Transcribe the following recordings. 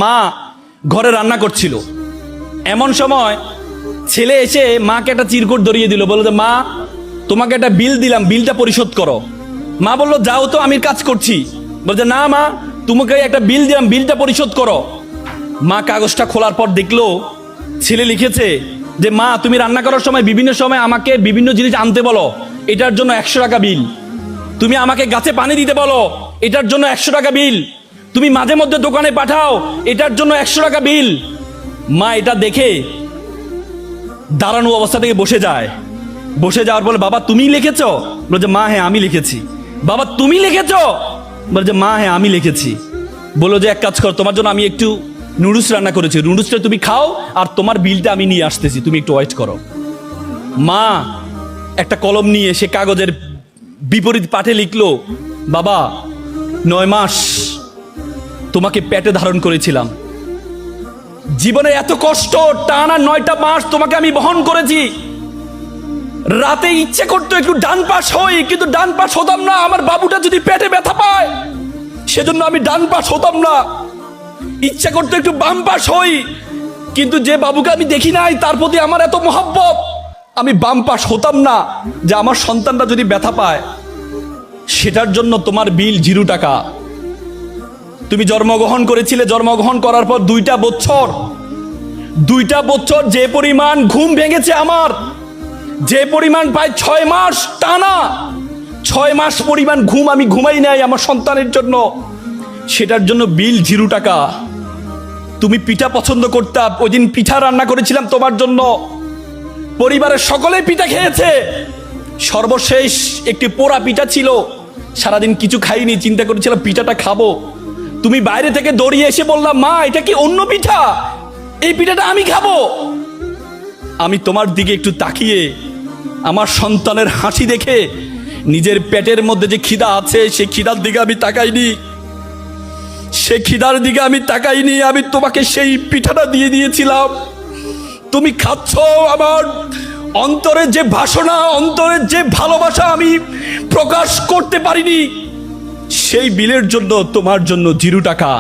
মা ঘরে রান্না করছিল, এমন সময় ছেলে এসে মাকে একটা চিরকুট ধরিয়ে দিল, বললো যে মা তোমাকে একটা বিল দিলাম, বিলটা পরিশোধ করো। মা বললো যাও তো, আমি কাজ করছি। বলছে না মা, তোমাকে একটা বিল দিলাম, বিলটা পরিশোধ করো। মা কাগজটা খোলার পর দেখলো ছেলে লিখেছে যে মা তুমি রান্না করার সময় বিভিন্ন সময় আমাকে বিভিন্ন জিনিস আনতে বলো, এটার জন্য 100 টাকা বিল। তুমি আমাকে গাছে পানি দিতে বলো, এটার জন্য 100 টাকা বিল। তুমি মাঝে মধ্যে দোকানে পাঠাও, এটার জন্য 100 টাকা বিল। মা এটা দেখে দাঁড়ানো অবস্থা থেকে বসে যায়। বসে যাওয়ার পরে বাবা তুমি লিখেছো? বলছে মা হ্যাঁ আমি লিখেছি। বাবা তুমি লিখেছো? বলছে মা হ্যাঁ আমি লিখেছি। বলো যে এক কাজ কর, তোমার জন্য আমি একটু নুডলস রান্না করেছি, নুডলসটা তুমি খাও, আর তোমার বিলটা আমি নিয়ে আসতেছি, তুমি একটু ওয়েট করো। মা একটা কলম নিয়ে সে কাগজের বিপরীত পাঠে লিখলো, বাবা 9 মাস তোমাকে পেটে ধারণ করেছিলাম, জীবনে এত কষ্ট, টানা 9টা মাস তোমাকে আমি বহন করেছি। রাতে ইচ্ছে করতো একটু ডান পাশ হই, কিন্তু ডান পাশ হতাম না, আমার বাবুটা যদি পেটে ব্যথা পায় সেজন্য আমি ডান পাশ হতাম না। ইচ্ছা করতো একটু বাম পাশ হই, কিন্তু যে বাবুকে আমি দেখি নাই তার প্রতি আমার এত মহব্বত, আমি বাম পাশ হতাম না, যে আমার সন্তানটা যদি ব্যথা পায়। সেটার জন্য তোমার বিল 0 টাকা। তুমি জন্মগ্রহণ করেছিলে, জন্মগ্রহণ করার পর 2টা বছর যে পরিমাণ ঘুম ভেঙেছে আমার, যে পরিমাণ প্রায় 6 মাস টানা, 6 মাস পরিমাণ ঘুম আমি ঘুমাই নাই আমার সন্তানের জন্য, সেটার জন্য বিল 0 টাকা। তুমি পিঠা পছন্দ করতা, ওই দিন পিঠা রান্না করেছিলাম তোমার জন্য, পরিবারের সকলে পিঠা খেয়েছে, সর্বশেষ একটি পোড়া পিঠা ছিল, সারাদিন কিছু খাইনি, চিন্তা করেছিলাম পিঠাটা খাবো। তুমি বাইরে থেকে দৌড়িয়ে এসে বললাম মা এটা কি অন্য পিঠা, এই পিঠাটা আমি খাবো। আমি তোমার দিকে একটু তাকিয়ে আমার সন্তানের হাসি দেখে নিজের পেটের মধ্যে যে খিদা আছে সেই খিদার দিকে আমি তাকাইনি, সে খিদার দিকে আমি তাকাইনি, আমি তোমাকে সেই পিঠাটা দিয়ে দিয়েছিলাম। তুমি খাচ্ছ, আমার অন্তরের যে বাসনা, অন্তরের যে ভালোবাসা আমি প্রকাশ করতে পারিনি, সেই বিলের জন্য তোমার জন্য 0 টাকা।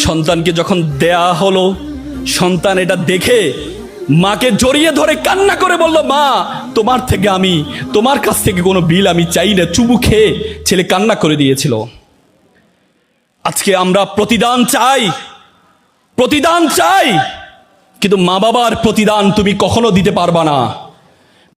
সন্তানকে যখন দেয়া হলো, সন্তান এটা দেখে মাকে জড়িয়ে ধরে কান্না করে বলল মা তোমার কাছ থেকে কোনো বিল আমি চাই না। চুমু খেয়ে ছেলে কান্না করে দিয়েছিল। আজকে আমরা প্রতিদান চাই, কিন্তু মা বাবার প্রতিদান তুমি কখনো দিতে পারবা না।